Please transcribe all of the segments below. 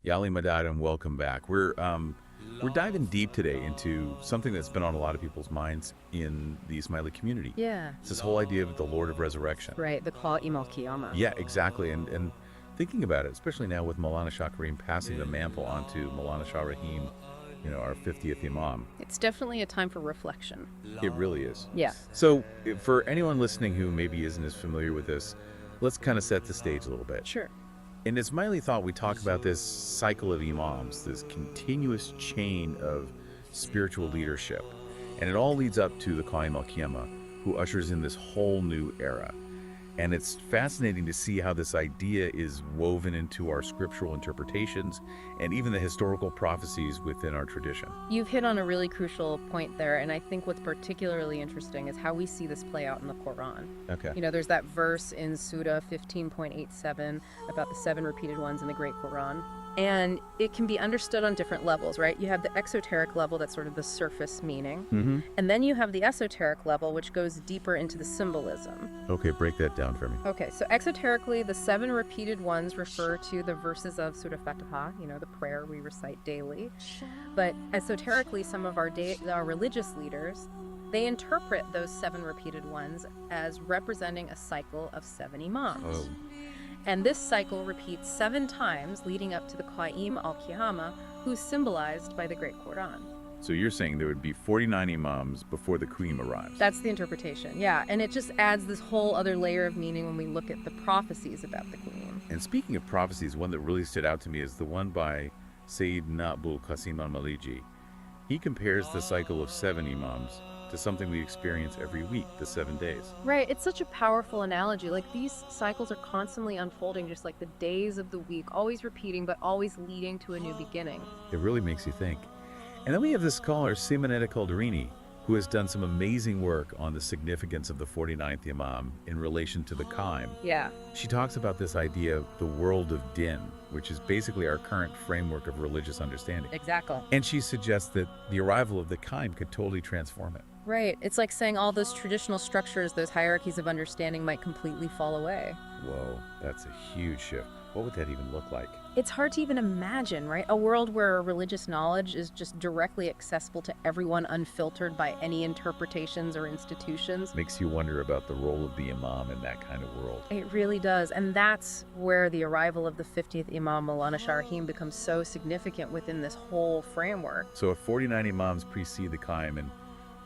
Yali Madad, and welcome back. We're diving deep today into something that's been on a lot of people's minds in the Ismaili community. Yeah. It's this whole idea of the Lord of Resurrection. Right, the Qaim Al-Qiyamah. Yeah, exactly. And thinking about it, especially now with Walana Sha Rahim passing the mantle onto Walana Sha Rahim, our 50th Imam. It's definitely a time for reflection. It really is. Yeah. So for anyone listening who maybe isn't as familiar with this, let's kind of set the stage a little bit. Sure. In Ismaili thought, we talk about this cycle of imams, this continuous chain of spiritual leadership. And it all leads up to the Qaim Al-Qiyamah, who ushers in this whole new era. And it's fascinating to see how this idea is woven into our scriptural interpretations and even the historical prophecies within our tradition. You've hit on a really crucial point there, and I think what's particularly interesting is how we see this play out in the Quran. Okay. There's that verse in Surah 15.87 about the 7 repeated ones in the Great Quran. And it can be understood on different levels, right? You have the exoteric level, that's sort of the surface meaning. Mm-hmm. And then you have the esoteric level, which goes deeper into the symbolism. Okay, break that down for me. Okay, so exoterically, the 7 repeated ones refer to the verses of Surah Fatiha, the prayer we recite daily. But esoterically, some of our religious leaders, they interpret those 7 repeated ones as representing a cycle of 7 imams. Oh. And this cycle repeats 7 times leading up to the Qaim Al-Qiyamah, who's symbolized by the Great Quran. So you're saying there would be 49 imams before the Qaim arrives? That's the interpretation, yeah. And it just adds this whole other layer of meaning when we look at the prophecies about the Qaim. And speaking of prophecies, one that really stood out to me is the one by Sayyidina Abul Qasim al-Maliji. He compares the cycle of 7 imams to something we experience every week, the 7 days. Right, it's such a powerful analogy. Like, these cycles are constantly unfolding, just like the days of the week, always repeating, but always leading to a new beginning. It really makes you think. And then we have this scholar, Simonetta Calderini, who has done some amazing work on the significance of the 49th Imam in relation to the Qaim. Yeah. She talks about this idea of the world of din, which is basically our current framework of religious understanding. Exactly. And she suggests that the arrival of the Qaim could totally transform it. Right. It's like saying all those traditional structures, those hierarchies of understanding might completely fall away. Whoa, that's a huge shift. What would that even look like? It's hard to even imagine, right? A world where religious knowledge is just directly accessible to everyone, unfiltered by any interpretations or institutions. Makes you wonder about the role of the Imam in that kind of world. It really does. And that's where the arrival of the 50th Imam, Walana Sha Rahim, becomes so significant within this whole framework. So if 49 Imams precede the Qaim and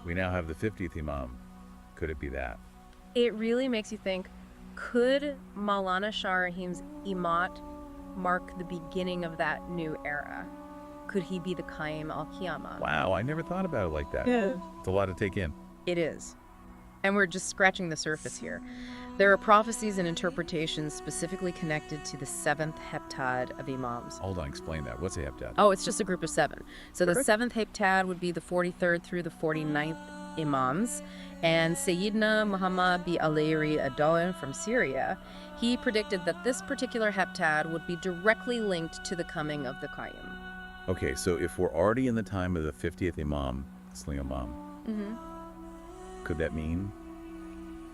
we now have the 50th Imam, could it be that? It really makes you think, could Walana Sha Rahim's Imat mark the beginning of that new era? Could he be the Qaim Al-Qiyamah? Wow, I never thought about it like that. Yeah. It's a lot to take in. It is. And we're just scratching the surface here. There are prophecies and interpretations specifically connected to the 7th heptad of Imams. Hold on, explain that. What's a heptad? Oh, it's just a group of 7. So the Perfect. 7th heptad would be the 43rd through the 49th Imams. And Sayyidina Muhammad bi Alayri Adoan from Syria, he predicted that this particular heptad would be directly linked to the coming of the Qaim. Okay, so if we're already in the time of the 50th Imam, Sling Imam, could it mean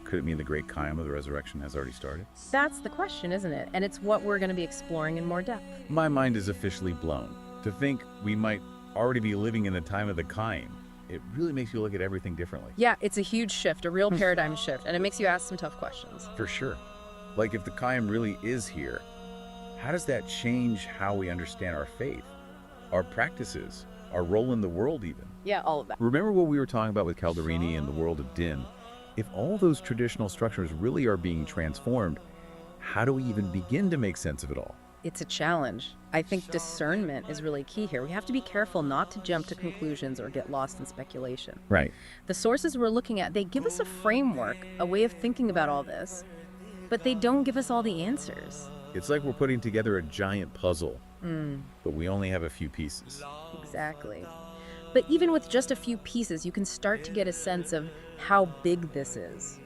the great Qaim of the resurrection has already started? That's the question, isn't it? And it's what we're going to be exploring in more depth. My mind is officially blown. To think we might already be living in the time of the Qaim, it really makes you look at everything differently. Yeah, it's a huge shift, a real paradigm shift, and it makes you ask some tough questions. For sure. Like, if the Qaim really is here, how does that change how we understand our faith, our practices, our role in the world even? Yeah, all of that. Remember what we were talking about with Calderini and the world of din? If all those traditional structures really are being transformed, how do we even begin to make sense of it all? It's a challenge. I think discernment is really key here. We have to be careful not to jump to conclusions or get lost in speculation. Right. The sources we're looking at, they give us a framework, a way of thinking about all this, but they don't give us all the answers. It's like we're putting together a giant puzzle, but we only have a few pieces. Exactly. But even with just a few pieces, you can start to get a sense of how big this is.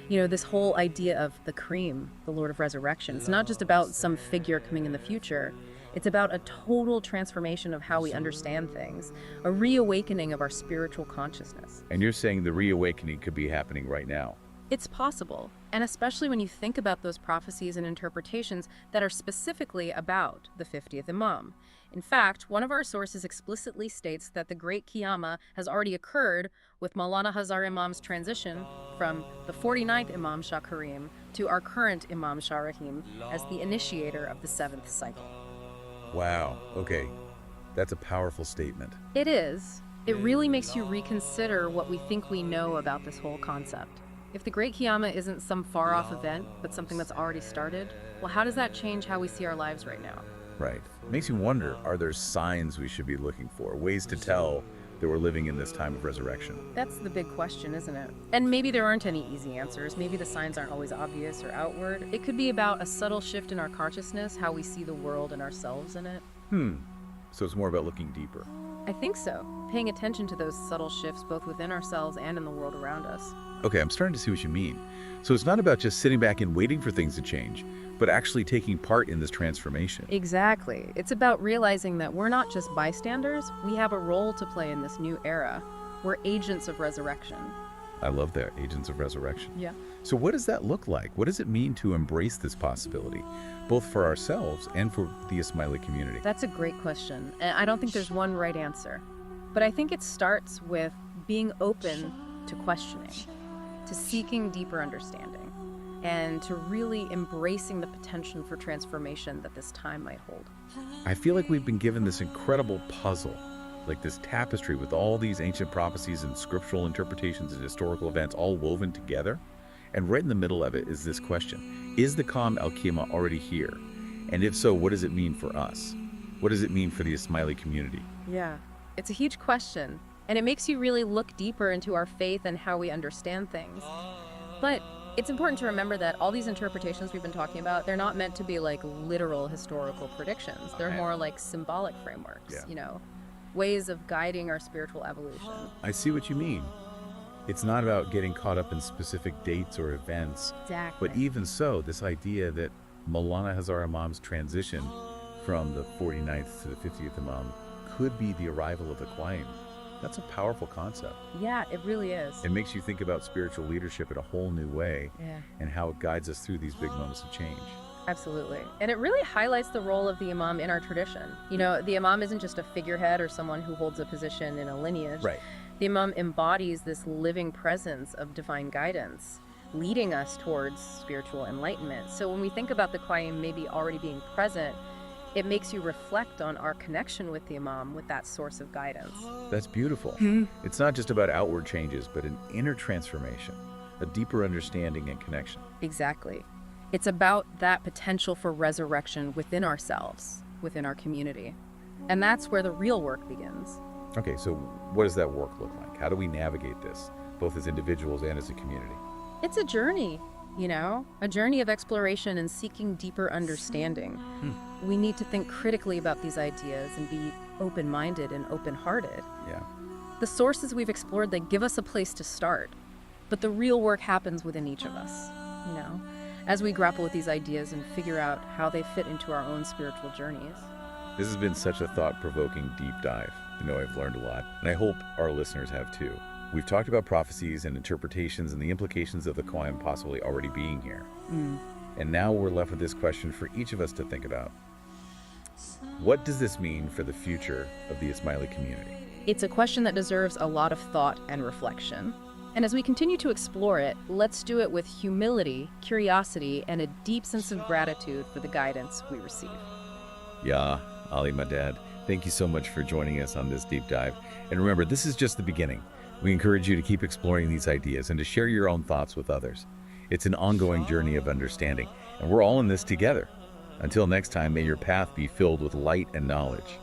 This whole idea of the Qaim, the Lord of Resurrection. It's not just about some figure coming in the future. It's about a total transformation of how we understand things, a reawakening of our spiritual consciousness. And you're saying the reawakening could be happening right now? It's possible, and especially when you think about those prophecies and interpretations that are specifically about the 50th Imam. In fact, one of our sources explicitly states that the Great Qiyamah has already occurred with Walana Sha Imam's transition from the 49th Imam Sha Rahim to our current Imam Sha Rahim as the initiator of the 7th cycle. Wow, okay. That's a powerful statement. It is. It really makes you reconsider what we think we know about this whole concept. If the Great Qiyamah isn't some far-off event, but something that's already started, well, how does that change how we see our lives right now? Right. Makes you wonder, are there signs we should be looking for, ways to tell that we're living in this time of resurrection? That's the big question, isn't it? And maybe there aren't any easy answers. Maybe the signs aren't always obvious or outward. It could be about a subtle shift in our consciousness, how we see the world and ourselves in it. So it's more about looking deeper. I think so. Paying attention to those subtle shifts both within ourselves and in the world around us. Okay, I'm starting to see what you mean. So it's not about just sitting back and waiting for things to change, but actually taking part in this transformation. Exactly. It's about realizing that we're not just bystanders, we have a role to play in this new era. We're agents of resurrection. I love that, agents of resurrection. Yeah. So what does that look like? What does it mean to embrace this possibility, both for ourselves and for the Ismaili community? That's a great question, and I don't think there's one right answer. But I think it starts with being open to questioning, to seeking deeper understanding, and to really embracing the potential for transformation that this time might hold. I feel like we've been given this incredible puzzle, like this tapestry with all these ancient prophecies and scriptural interpretations and historical events all woven together. And right in the middle of it is this question: is the Qaim Al-Qiyamah already here? And if so, what does it mean for us? What does it mean for the Ismaili community? Yeah, it's a huge question, and it makes you really look deeper into our faith and how we understand things. But it's important to remember that all these interpretations we've been talking about, they're not meant to be like literal historical predictions. They're more like symbolic frameworks, ways of guiding our spiritual evolution. I see what you mean. It's not about getting caught up in specific dates or events. Exactly. But even so, this idea that Walana Sha Imam's transition from the 49th to the 50th Imam could be the arrival of the Qaim, that's a powerful concept. Yeah, it really is. It makes you think about spiritual leadership in a whole new way, and how it guides us through these big moments of change. Absolutely. And it really highlights the role of the Imam in our tradition. You know, the Imam isn't just a figurehead or someone who holds a position in a lineage. Right. The Imam embodies this living presence of divine guidance, leading us towards spiritual enlightenment. So when we think about the Qaim maybe already being present, it makes you reflect on our connection with the Imam, with that source of guidance. That's beautiful. It's not just about outward changes, but an inner transformation, a deeper understanding and connection. Exactly. It's about that potential for resurrection within ourselves, within our community. And that's where the real work begins. Okay, so what does that work look like? How do we navigate this, both as individuals and as a community? It's a journey, a journey of exploration and seeking deeper understanding. We need to think critically about these ideas and be open-minded and open-hearted. Yeah. The sources we've explored, they give us a place to start, but the real work happens within each of us, as we grapple with these ideas and figure out how they fit into our own spiritual journeys. This has been such a thought-provoking deep dive. I've learned a lot, and I hope our listeners have too. We've talked about prophecies and interpretations and the implications of the Qaim possibly already being here. And now we're left with this question for each of us to think about. What does this mean for the future of the Ismaili community? It's a question that deserves a lot of thought and reflection. And as we continue to explore it, let's do it with humility, curiosity, and a deep sense of gratitude for the guidance we receive. Yeah, Ali, my dad, thank you so much for joining us on this deep dive. And remember, this is just the beginning. We encourage you to keep exploring these ideas and to share your own thoughts with others. It's an ongoing journey of understanding, and we're all in this together. Until next time, may your path be filled with light and knowledge.